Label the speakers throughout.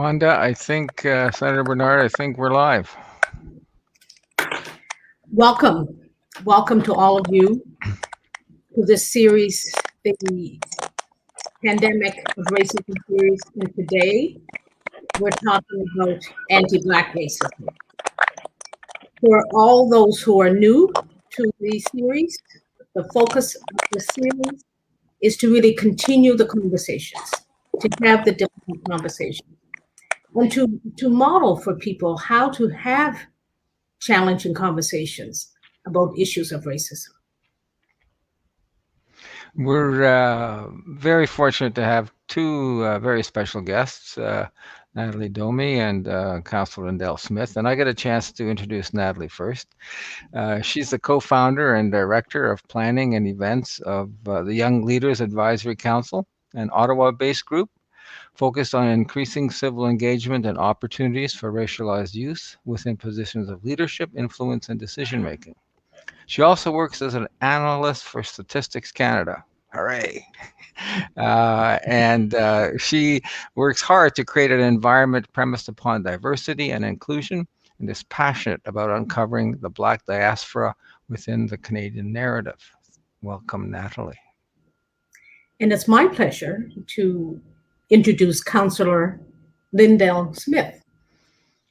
Speaker 1: Wanda, I think, Senator Bernard, I think we're live.
Speaker 2: Welcome. Welcome to all of you to this series, the Pandemic of Racism series. And today we're talking about anti-Black racism. For all those who are new to the series, the focus of the series is to really continue the conversations, to have the difficult conversations, and to model for people how to have challenging conversations about issues of racism.
Speaker 1: We're very fortunate to have two very special guests, Natalie Domi and Councillor Lyndell Smith. And I get a chance to introduce Natalie first. She's the co-founder and director of planning and events of the Young Leaders Advisory Council, an Ottawa-based group focused on increasing civil engagement and opportunities for racialized youth within positions of leadership, influence, and decision-making. She also works as an analyst for Statistics Canada. Hooray! And she works hard to create an environment premised upon diversity and inclusion, and is passionate about uncovering the Black diaspora within the Canadian narrative. Welcome, Natalie.
Speaker 2: And it's my pleasure to introduce Councillor Lyndell Smith.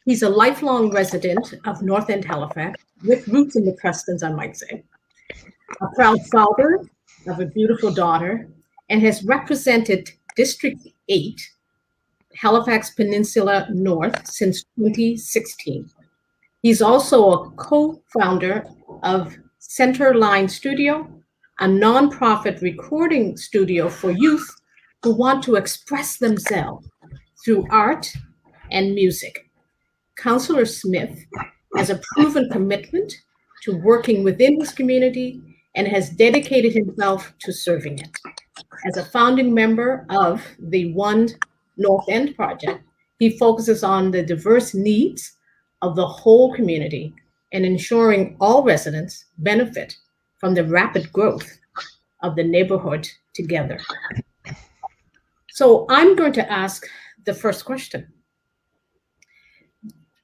Speaker 2: He's a lifelong resident of North End, Halifax, with roots in the Prestons, I might say. A proud father of a beautiful daughter, and has represented District 8, Halifax Peninsula North, since 2016. He's also a co-founder of Centerline Studio, a nonprofit recording studio for youth who want to express themselves through art and music. Councillor Smith has a proven commitment to working within his community and has dedicated himself to serving it. As a founding member of the One North End project, he focuses on the diverse needs of the whole community and ensuring all residents benefit from the rapid growth of the neighborhood together. So I'm going to ask the first question.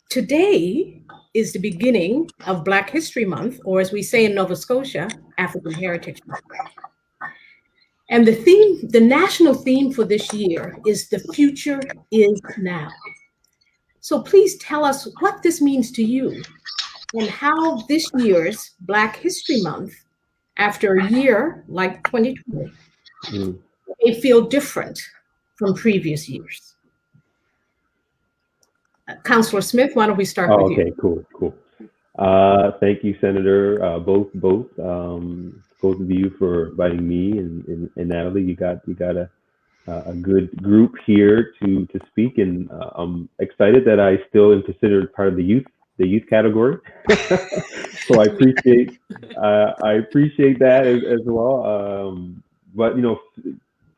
Speaker 2: Today is the beginning of Black History Month, or as we say in Nova Scotia, African Heritage Month. And the national theme for this year is "The Future is Now." So please tell us what this means to you and how this year's Black History Month, after a year like 2020, may feel different from previous years. Councillor Smith, why don't we start with you?
Speaker 3: Okay, cool. Thank you, Senator, both of you for inviting me and Natalie. You got a good group here to speak, and I'm excited that I still am considered part of the youth category. So I appreciate that as well. But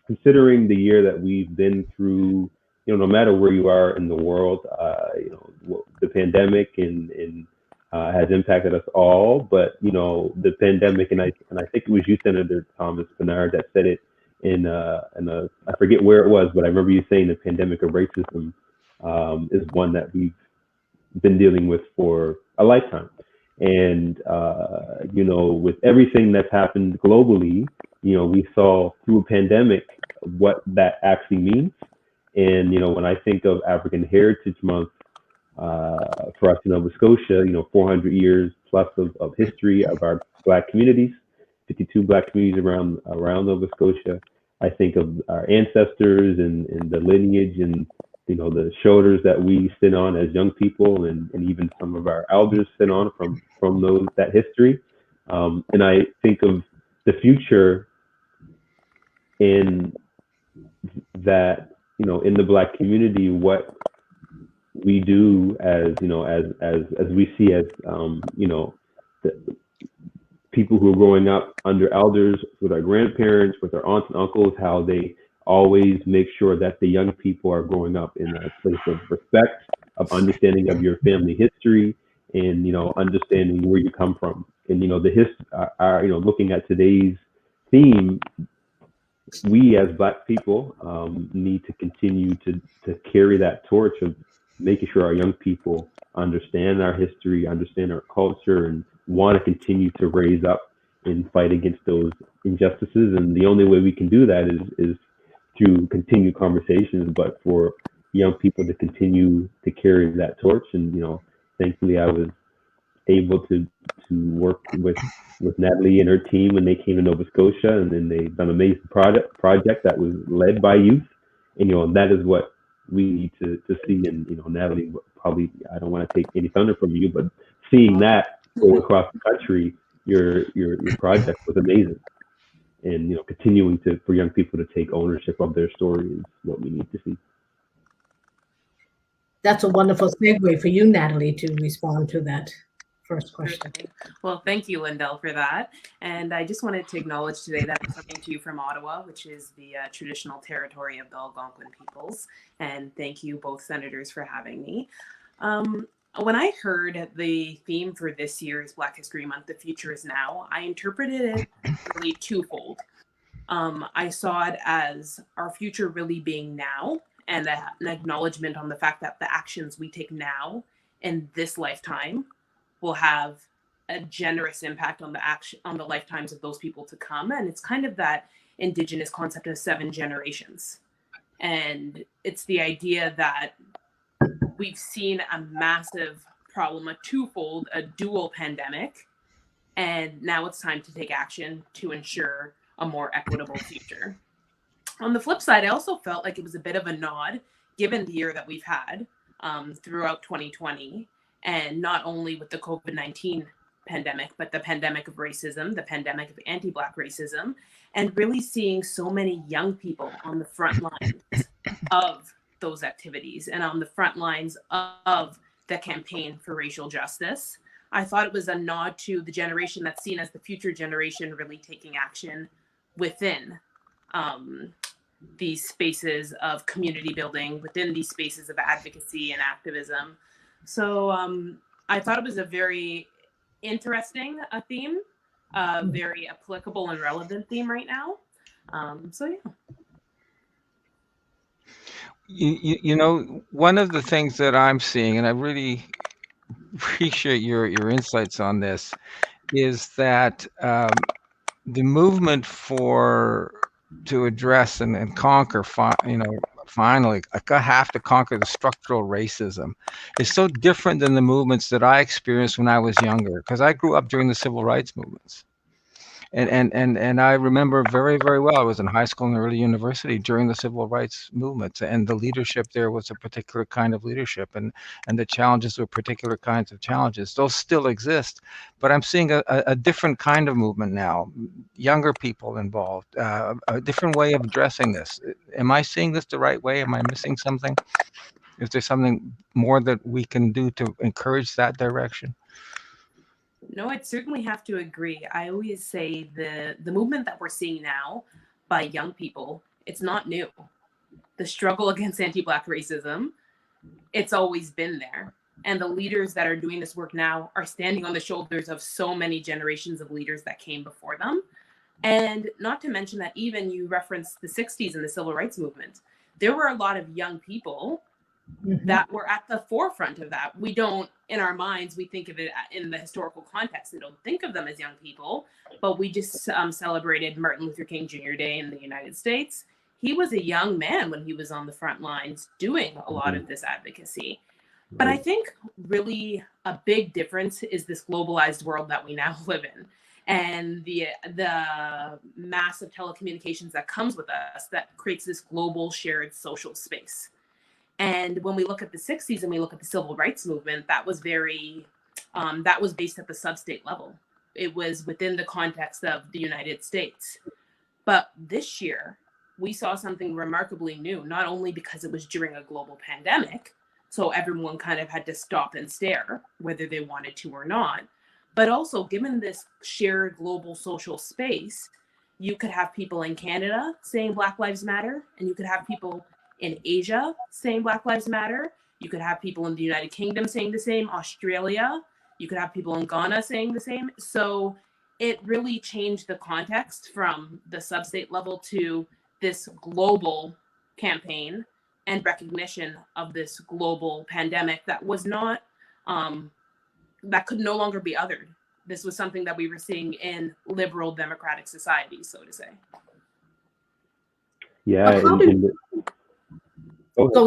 Speaker 3: considering the year that we've been through, no matter where you are in the world, the pandemic and has impacted us all. But the pandemic, and I think it was you, Senator Thomas Bernard, that said it in I forget where it was, but I remember you saying the pandemic of racism is one that we've been dealing with for a lifetime. And with everything that's happened globally, we saw through a pandemic what that actually means. And when I think of African Heritage Month for us in Nova Scotia, 400 years plus of history of our Black communities, 52 Black communities around Nova Scotia. I think of our ancestors and the lineage and the shoulders that we sit on as young people, and even some of our elders sit on from that history. And I think of the future in that, in the Black community, what we do as we see as the people who are growing up under elders, with our grandparents, with our aunts and uncles, how they always make sure that the young people are growing up in a place of respect, of understanding of your family history, and understanding where you come from. And the history, looking at today's theme, we as Black people need to continue to carry that torch of making sure our young people understand our history, understand our culture, and want to continue to raise up and fight against those injustices. And the only way we can do that is through continued conversations, but for young people to continue to carry that torch. And thankfully, I was able to work with Natalie and her team when they came to Nova Scotia, and then they've done an amazing project that was led by youth, and that is what we need to see. And Natalie, probably, I don't want to take any thunder from you, but seeing that go across the country, your project was amazing. And continuing for young people to take ownership of their story is what we need to see.
Speaker 2: That's a wonderful segue for you, Natalie, to respond to that first question.
Speaker 4: Well, thank you, Lyndell, for that. And I just wanted to acknowledge today that I'm coming to you from Ottawa, which is the traditional territory of the Algonquin peoples. And thank you, both senators, for having me. When I heard the theme for this year's Black History Month, The Future is Now, I interpreted it really twofold. I saw it as our future really being now, and an acknowledgement on the fact that the actions we take now in this lifetime will have a generous impact on the lifetimes of those people to come. And it's kind of that Indigenous concept of 7 generations. And it's the idea that we've seen a massive problem, a twofold, a dual pandemic, and now it's time to take action to ensure a more equitable future. On the flip side, I also felt like it was a bit of a nod, given the year that we've had throughout 2020, and not only with the COVID-19 pandemic, but the pandemic of racism, the pandemic of anti-Black racism, and really seeing so many young people on the front lines of those activities and on the front lines of the campaign for racial justice. I thought it was a nod to the generation that's seen as the future generation really taking action within these spaces of community building, within these spaces of advocacy and activism. So I thought it was a very interesting theme, very applicable and relevant theme right now. So yeah.
Speaker 1: One of the things that I'm seeing, and I really appreciate your insights on this, is that the movement to address and conquer, finally, I have to conquer the structural racism, is so different than the movements that I experienced when I was younger, because I grew up during the civil rights movements. And I remember very, very well, I was in high school and early university during the civil rights movements, and the leadership there was a particular kind of leadership, and the challenges were particular kinds of challenges. Those still exist, but I'm seeing a different kind of movement now, younger people involved, a different way of addressing this. Am I seeing this the right way? Am I missing something? Is there something more that we can do to encourage that direction?
Speaker 4: No, I'd certainly have to agree. I always say the movement that we're seeing now by young people, it's not new. The struggle against anti-Black racism, it's always been there. And the leaders that are doing this work now are standing on the shoulders of so many generations of leaders that came before them. And not to mention that even you referenced the 60s and the civil rights movement. There were a lot of young people that were at the forefront of that. We don't, in our minds, we think of it in the historical context. We don't think of them as young people, but we just celebrated Martin Luther King Jr. Day in the United States. He was a young man when he was on the front lines doing a lot of this advocacy. But I think really a big difference is this globalized world that we now live in, and the massive telecommunications that comes with us that creates this global shared social space. And when we look at the 60s and we look at the civil rights movement, that was that was based at the sub-state level. It was within the context of the United States. But this year, we saw something remarkably new, not only because it was during a global pandemic, so everyone kind of had to stop and stare, whether they wanted to or not, but also given this shared global social space, you could have people in Canada saying Black Lives Matter, and you could have people in Asia saying Black Lives Matter. You could have people in the United Kingdom saying the same, Australia. You could have people in Ghana saying the same. So it really changed the context from the sub-state level to this global campaign and recognition of this global pandemic that was not, that could no longer be othered. This was something that we were seeing in liberal democratic societies, so to say.
Speaker 3: Yeah.
Speaker 2: Go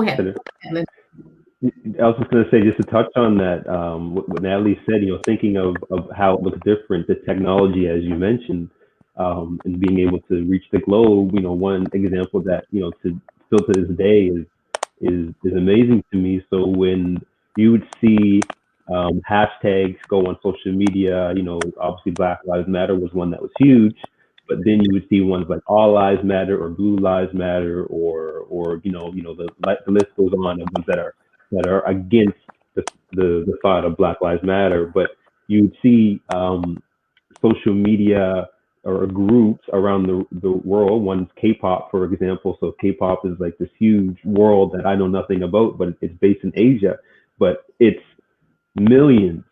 Speaker 2: ahead.
Speaker 3: I was just going to say, just to touch on that, what Natalie said, thinking of how it looks different, the technology, as you mentioned, and being able to reach the globe, one example that, still to this day is amazing to me. So when you would see hashtags go on social media, obviously Black Lives Matter was one that was huge, but then you would see ones like All Lives Matter or Blue Lives Matter, or the list goes on of ones that are against the thought of Black Lives Matter. But you would see social media or groups around the world. One's K-pop, for example. So K-pop is like this huge world that I know nothing about, but it's based in Asia. But it's millions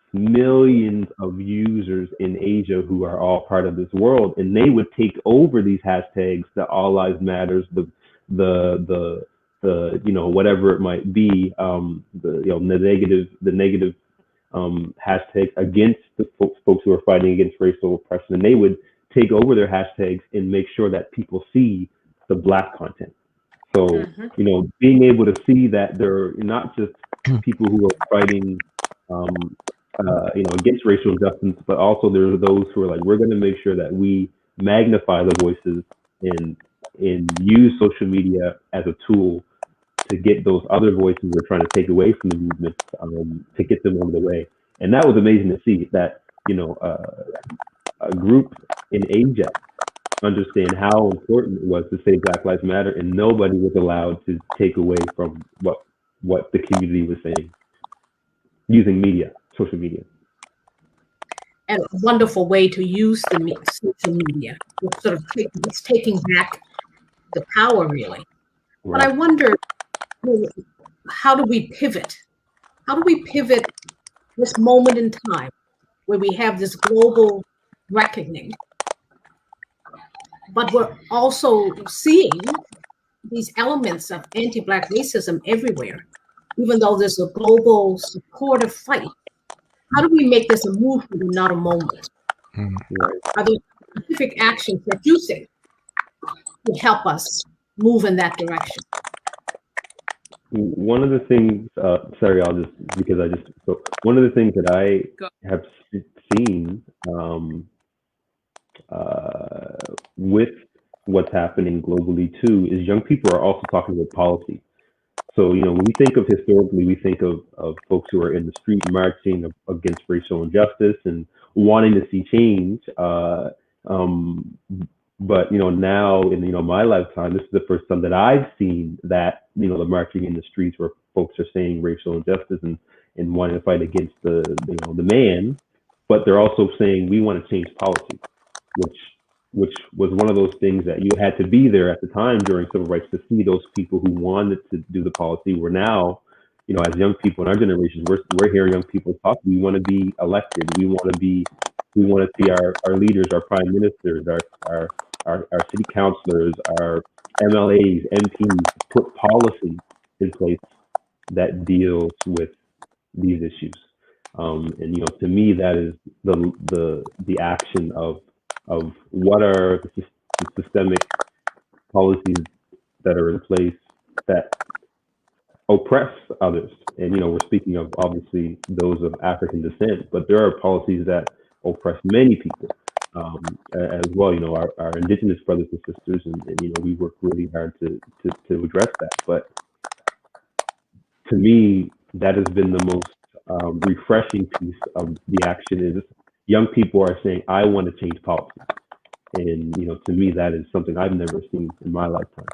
Speaker 3: of users in Asia who are all part of this world, and they would take over these hashtags, the All Lives Matters, the whatever it might be, the negative hashtag against the folks who are fighting against racial oppression, and they would take over their hashtags and make sure that people see the Black content. So being able to see that they're not just people who are fighting against racial injustice, but also there are those who are like, we're going to make sure that we magnify the voices and use social media as a tool to get those other voices we're trying to take away from the movement, to get them over the way. And that was amazing to see that, a group in Asia understand how important it was to say Black Lives Matter, and nobody was allowed to take away from what the community was saying using media, social media.
Speaker 2: And a wonderful way to use the social media. It's taking back the power, really. Right. But I wonder, how do we pivot? How do we pivot this moment in time where we have this global reckoning, but we're also seeing these elements of anti-Black racism everywhere, even though there's a global supportive fight? How do we make this a movement and not a moment? Are there specific actions that you think would help us move in that direction?
Speaker 3: One of the things, one of the things that I have seen with what's happening globally too is young people are also talking about policy. So, when we think of historically, we think of folks who are in the street marching against racial injustice and wanting to see change. But, now in, my lifetime, this is the first time that I've seen that, the marching in the streets where folks are saying racial injustice and wanting to fight against the man, but they're also saying we want to change policy, which was one of those things that you had to be there at the time during civil rights to see those people who wanted to do the policy. We're now, as young people in our generation, we're hearing young people talk. We want to be elected. We want to see our leaders, our prime ministers, our city councilors, our MLAs, MPs put policy in place that deals with these issues. And to me, that is the action of what are the systemic policies that are in place that oppress others. And, we're speaking of obviously those of African descent, but there are policies that oppress many people as well, our indigenous brothers and sisters, and we work really hard to address that. But to me, that has been the most refreshing piece of the action is young people are saying, I want to change policy. And, to me, that is something I've never seen in my lifetime.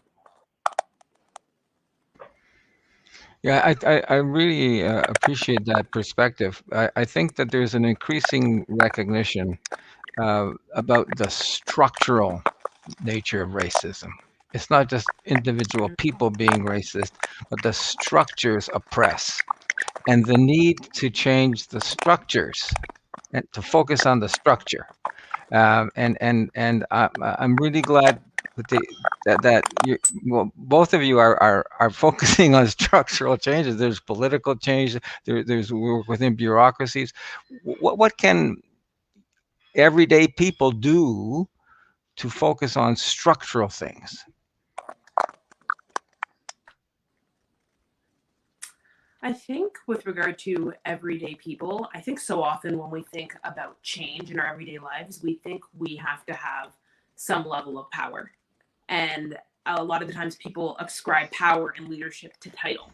Speaker 1: Yeah, I really appreciate that perspective. I think that there's an increasing recognition about the structural nature of racism. It's not just individual people being racist, but the structures oppress, and the need to change the structures and to focus on the structure. And I'm really glad but that you, well, both of you are focusing on structural changes. There's political change. There's work within bureaucracies. What can everyday people do to focus on structural things?
Speaker 4: I think with regard to everyday people, I think so often when we think about change in our everyday lives, we think we have to have some level of power. And a lot of the times people ascribe power and leadership to title.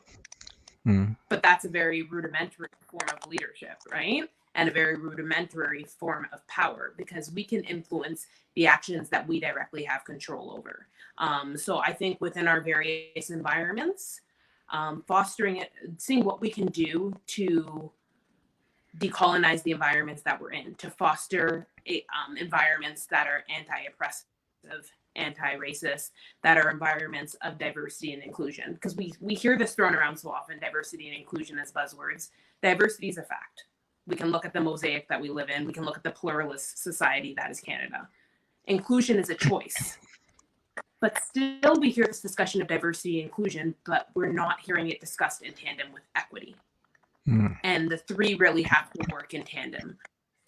Speaker 4: But that's a very rudimentary form of leadership, right? And a very rudimentary form of power, because we can influence the actions that we directly have control over. So I think within our various environments, fostering it, seeing what we can do to decolonize the environments that we're in, to foster environments that are anti-oppressive, anti-racist, that are environments of diversity and inclusion. Because we hear this thrown around so often, diversity and inclusion as buzzwords. Diversity is a fact. We can look at the mosaic that we live in. We can look at the pluralist society that is Canada. Inclusion is a choice. But still we hear this discussion of diversity and inclusion, but we're not hearing it discussed in tandem with equity. And the three really have to work in tandem.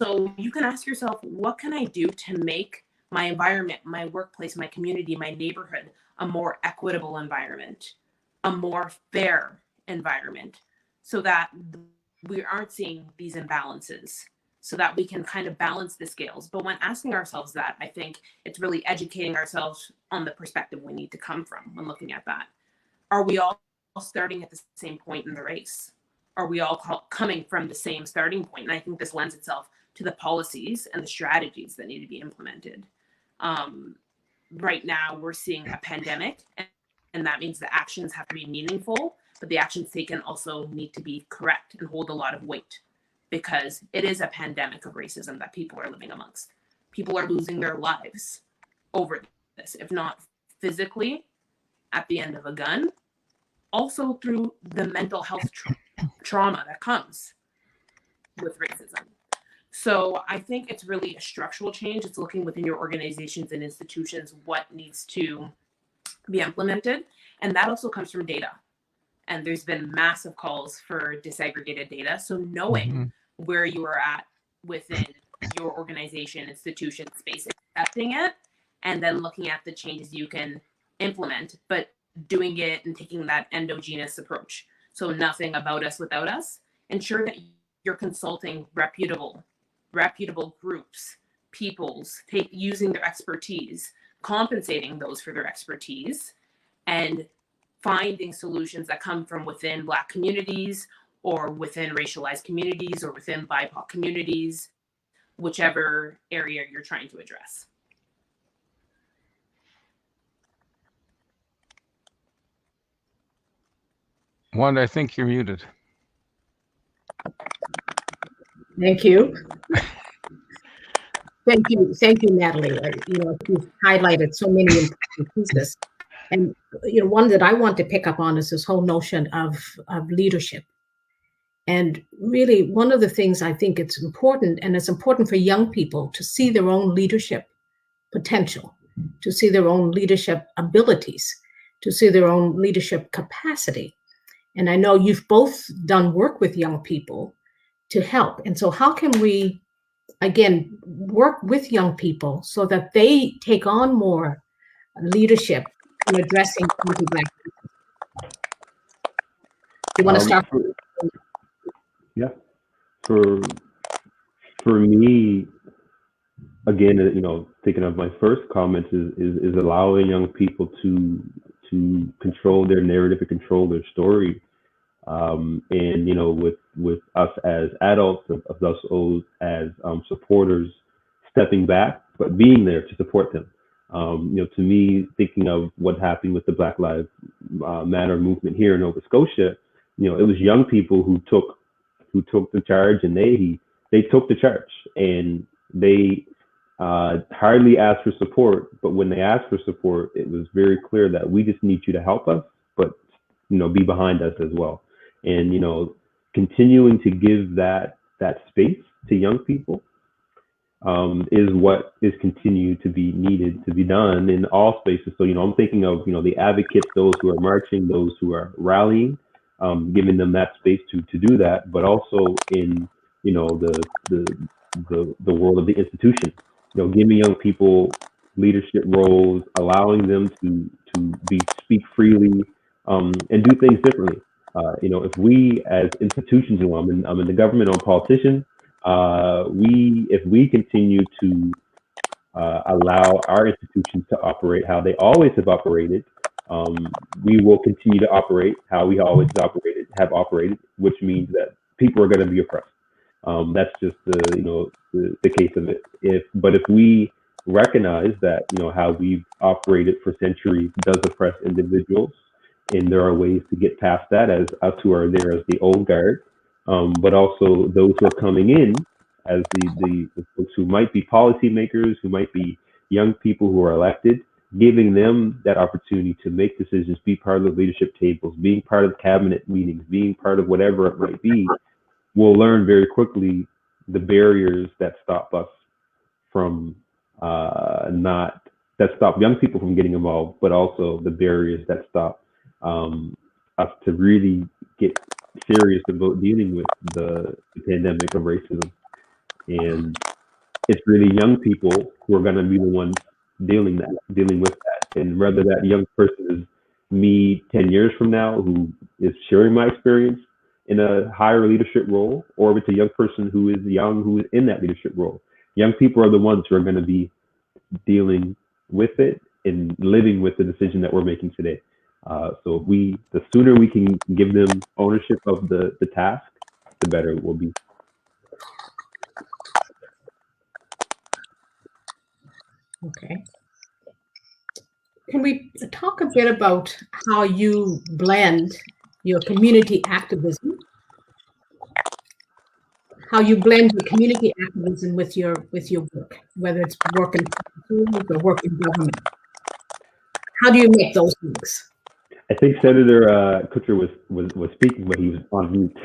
Speaker 4: So you can ask yourself, what can I do to make my environment, my workplace, my community, my neighborhood, a more equitable environment, a more fair environment, so that we aren't seeing these imbalances, so that we can kind of balance the scales. But when asking ourselves that, I think it's really educating ourselves on the perspective we need to come from when looking at that. Are we all starting at the same point in the race? Are we all coming from the same starting point? And I think this lends itself to the policies and the strategies that need to be implemented. Right now, we're seeing a pandemic, and that means the actions have to be meaningful, but the actions taken also need to be correct and hold a lot of weight, because it is a pandemic of racism that people are living amongst. People are losing their lives over this, if not physically at the end of a gun, also through the mental health trauma that comes with racism. So I think it's really a structural change. It's looking within your organizations and institutions what needs to be implemented. And that also comes from data. And there's been massive calls for disaggregated data. So knowing where you are at within your organization, institution, space, accepting it, and then looking at the changes you can implement, but doing it and taking that endogenous approach. So nothing about us without us. Ensure that you're consulting reputable groups, peoples, using their expertise, compensating those for their expertise, and finding solutions that come from within Black communities or within racialized communities or within BIPOC communities, whichever area you're trying to address.
Speaker 1: Wanda, I think you're muted.
Speaker 2: Thank you. Thank you, Natalie. You've highlighted so many important pieces. And one that I want to pick up on is this whole notion of leadership. And really, one of the things I think it's important, and it's important for young people to see their own leadership potential, to see their own leadership abilities, to see their own leadership capacity. And I know you've both done work with young people to help. And so how can we, again, work with young people so that they take on more leadership in addressing anti-Black racism? You want to start?
Speaker 3: Yeah. For me, again, thinking of my first comments is allowing young people to control their narrative and control their story. And with us as adults, of us as supporters, stepping back but being there to support them. To me, thinking of what happened with the Black Lives Matter movement here in Nova Scotia, it was young people who took the charge, and they took the charge, and they hardly asked for support. But when they asked for support, it was very clear that we just need you to help us, but be behind us as well. And continuing to give that space to young people is what is continued to be needed to be done in all spaces. So, I'm thinking of, the advocates, those who are marching, those who are rallying, giving them that space to do that, but also in, the world of the institution, giving young people leadership roles, allowing them to speak freely, and do things differently. If we as institutions, I'm in the government, I'm a politician, if we continue to allow our institutions to operate how they always have operated, we will continue to operate how we always have operated, which means that people are going to be oppressed. That's just the case of it. But if we recognize that how we've operated for centuries does oppress individuals, and there are ways to get past that, as us who are there as the old guard, but also those who are coming in as the folks who might be policymakers, who might be young people who are elected, giving them that opportunity to make decisions, be part of the leadership tables, being part of cabinet meetings, being part of whatever it might be, we'll learn very quickly the barriers that stop us from that stop young people from getting involved, but also the barriers that stop us to really get serious about dealing with the pandemic of racism. And it's really young people who are going to be the ones dealing with that. And whether that young person is me 10 years from now, who is sharing my experience in a higher leadership role, or if it's a young person who is young, who is in that leadership role, young people are the ones who are going to be dealing with it and living with the decision that we're making today. So the sooner we can give them ownership of the task, the better it will be.
Speaker 2: Okay. Can we talk a bit about how you blend your community activism, with your work, whether it's work in schools or work in government? How do you make those things?
Speaker 3: I think Senator Kutcher was speaking, but he was on mute.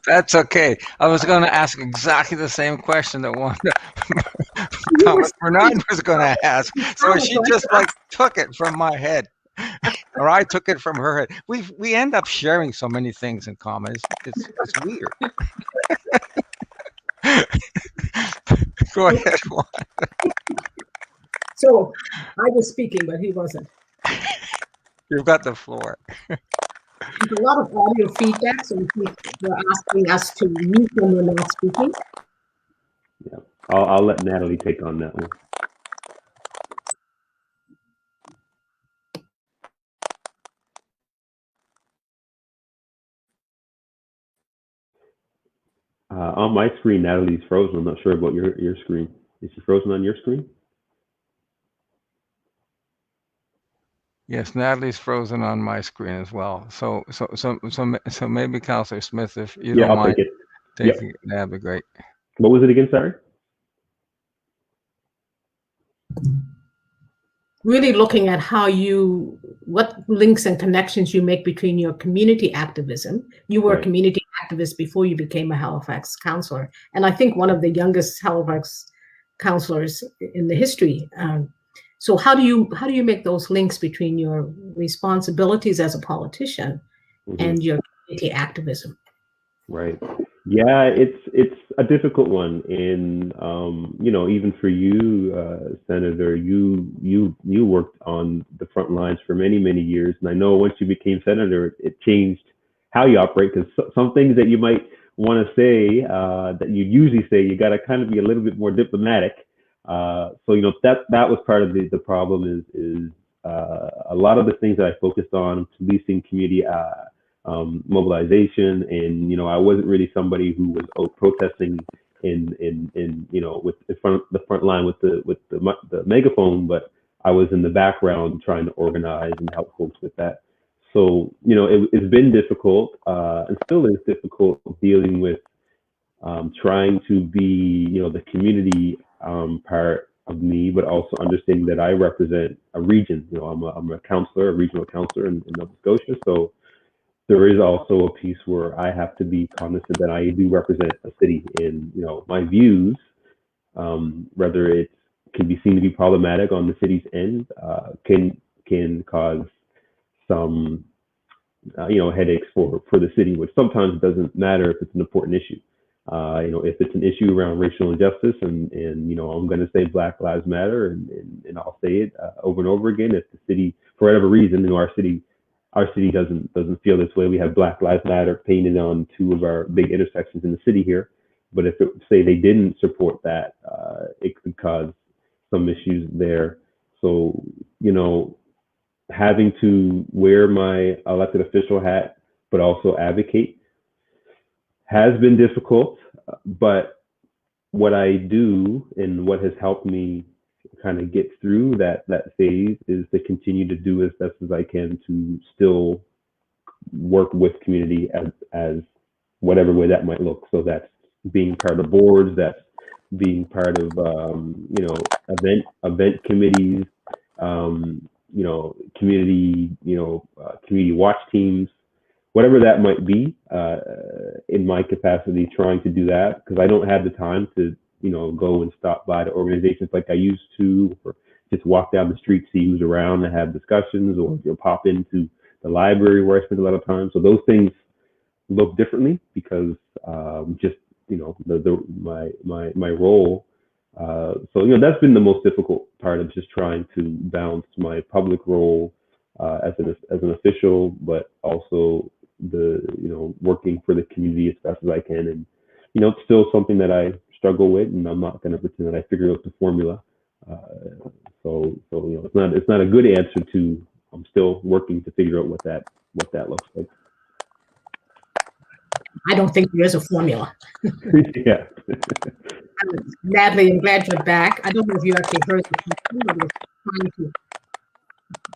Speaker 1: That's okay. I was going to ask exactly the same question that one Thomas Bernard was going to ask. So she just took it from my head, or I took it from her head. We end up sharing so many things in common. It's weird. Go ahead, Juan.
Speaker 2: So I was speaking, but he wasn't.
Speaker 1: You've got the floor.
Speaker 2: There's a lot of audio feedback, so they're asking us to mute when we're not speaking.
Speaker 3: Yeah, I'll let Natalie take on that one. On my screen, Natalie's frozen. I'm not sure about your screen. Is she frozen on your screen?
Speaker 1: Yes, Natalie's frozen on my screen as well. So maybe Councillor Smith, if you don't mind taking it, that'd be great.
Speaker 3: What was it again? Sorry.
Speaker 2: Really looking at what links and connections you make between your community activism. You were a community activist before you became a Halifax councillor, and I think one of the youngest Halifax councillors in the history. So how do you make those links between your responsibilities as a politician and your community activism? Right.
Speaker 3: Yeah, it's a difficult one, and even for you, Senator, you worked on the front lines for many years, and I know once you became senator, it changed how you operate, because some things that you might want to say that you usually say, you got to kind of be a little bit more diplomatic. So that was part of the problem is a lot of the things that I focused on, policing, community mobilization, and I wasn't really somebody who was out protesting in with the front line with the megaphone, but I was in the background trying to organize and help folks with that. So it's been difficult and still is difficult dealing with trying to be the community part of me, but also understanding that I represent a region. I'm a councillor, a regional councillor in Nova Scotia, so there is also a piece where I have to be cognizant that I do represent a city, and my views whether it can be seen to be problematic on the city's end, can cause some headaches for the city, which sometimes doesn't matter if it's an important issue. If it's an issue around racial injustice, and I'm going to say Black Lives Matter, and I'll say it over and over again. If the city, for whatever reason, our city doesn't feel this way. We have Black Lives Matter painted on two of our big intersections in the city here. But if say they didn't support that, it could cause some issues there. So having to wear my elected official hat, but also advocate, has been difficult. But what I do, and what has helped me kind of get through that phase, is to continue to do as best as I can to still work with community as whatever way that might look. So that's being part of boards, that's being part of event committees, community community watch teams, whatever that might be, in my capacity, trying to do that, because I don't have the time to go and stop by the organizations like I used to, or just walk down the street, see who's around and have discussions, or pop into the library where I spend a lot of time. So those things look differently because just my role. So that's been the most difficult part of just trying to balance my public role as an official, but also the working for the community as best as I can. And it's still something that I struggle with, and I'm not going to pretend that I figured out the formula. So it's not a good answer to. I'm still working to figure out what that looks like.
Speaker 2: I don't think there is a formula.
Speaker 3: Yeah.
Speaker 2: Natalie, I'm glad you're back. I don't know if you actually heard the question, but we're trying to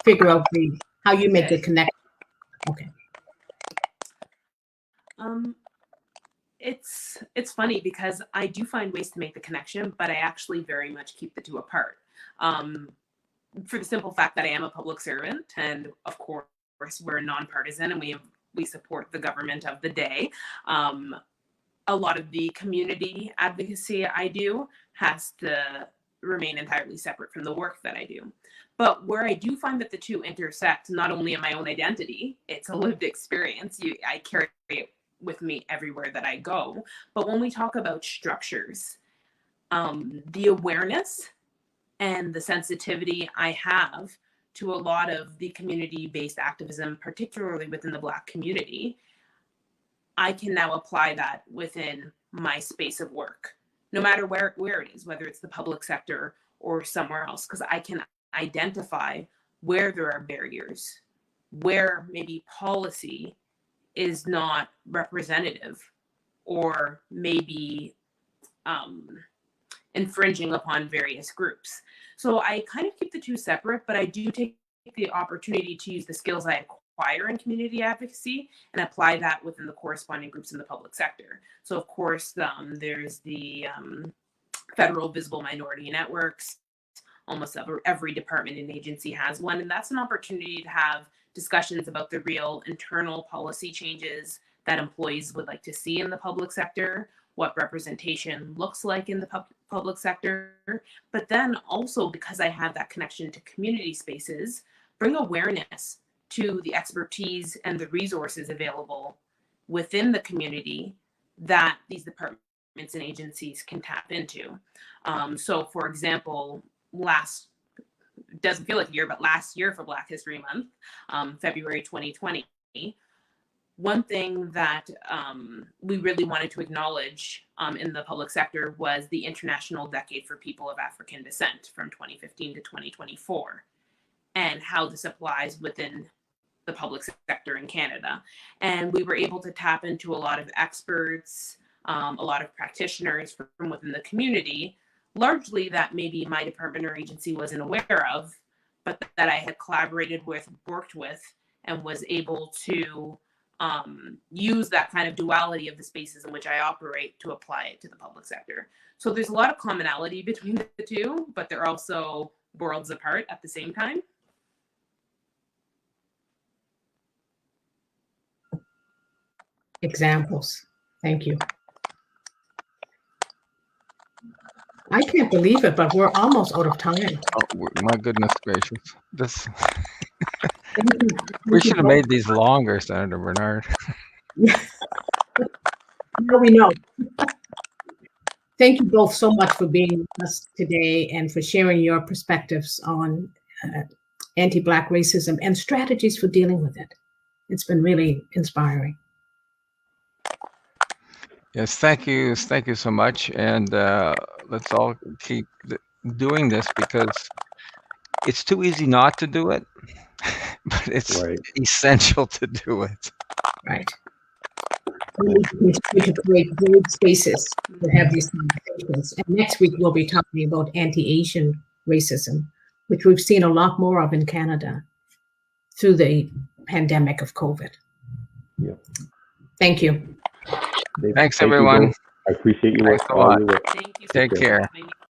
Speaker 2: figure out how you make the connection. Okay.
Speaker 4: It's funny because I do find ways to make the connection, but I actually very much keep the two apart. For the simple fact that I am a public servant, and of course we're nonpartisan, and we support the government of the day. A lot of the community advocacy I do has to remain entirely separate from the work that I do. But where I do find that the two intersect, not only in my own identity, it's a lived experience. I carry it with me everywhere that I go. But when we talk about structures, the awareness and the sensitivity I have to a lot of the community-based activism, particularly within the Black community, I can now apply that within my space of work, no matter where it is, whether it's the public sector or somewhere else, because I can identify where there are barriers, where maybe policy is not representative, or maybe infringing upon various groups. So I kind of keep the two separate, but I do take the opportunity to use the skills I acquire in community advocacy and apply that within the corresponding groups in the public sector. So of course, there's the federal visible minority networks. Almost every department and agency has one, and that's an opportunity to have discussions about the real internal policy changes that employees would like to see in the public sector, what representation looks like in the public sector, but then also, because I have that connection to community spaces, bring awareness to the expertise and the resources available within the community that these departments and agencies can tap into. So for example, doesn't feel like a year, but last year for Black History Month, February 2020, one thing that we really wanted to acknowledge in the public sector was the International Decade for People of African Descent from 2015 to 2024, and how this applies within the public sector in Canada. And we were able to tap into a lot of experts, a lot of practitioners from within the community, largely that maybe my department or agency wasn't aware of, but that I had collaborated with, worked with, and was able to use that kind of duality of the spaces in which I operate to apply it to the public sector. So there's a lot of commonality between the two, but they're also worlds apart at the same time.
Speaker 2: Examples. Thank you. I can't believe it, but we're almost out of time.
Speaker 1: Oh, my goodness gracious. This
Speaker 2: Thank you.
Speaker 1: we should have made these longer, Senator Bernard.
Speaker 2: Now we know. Thank you both so much for being with us today and for sharing your perspectives on anti-Black racism and strategies for dealing with it. It's been really inspiring.
Speaker 1: Yes, thank you so much, and let's all keep doing this because it's too easy not to do it, but it's essential to do it.
Speaker 2: Right. We need to continue to create great spaces to have these conversations. And next week we'll be talking about anti-Asian racism, which we've seen a lot more of in Canada through the pandemic of COVID.
Speaker 3: Yeah.
Speaker 2: Thank you.
Speaker 1: Thanks, everyone.
Speaker 3: I appreciate your work.
Speaker 1: Thanks a lot.
Speaker 4: Thank you so
Speaker 1: Take
Speaker 4: much for
Speaker 1: care.
Speaker 4: having me.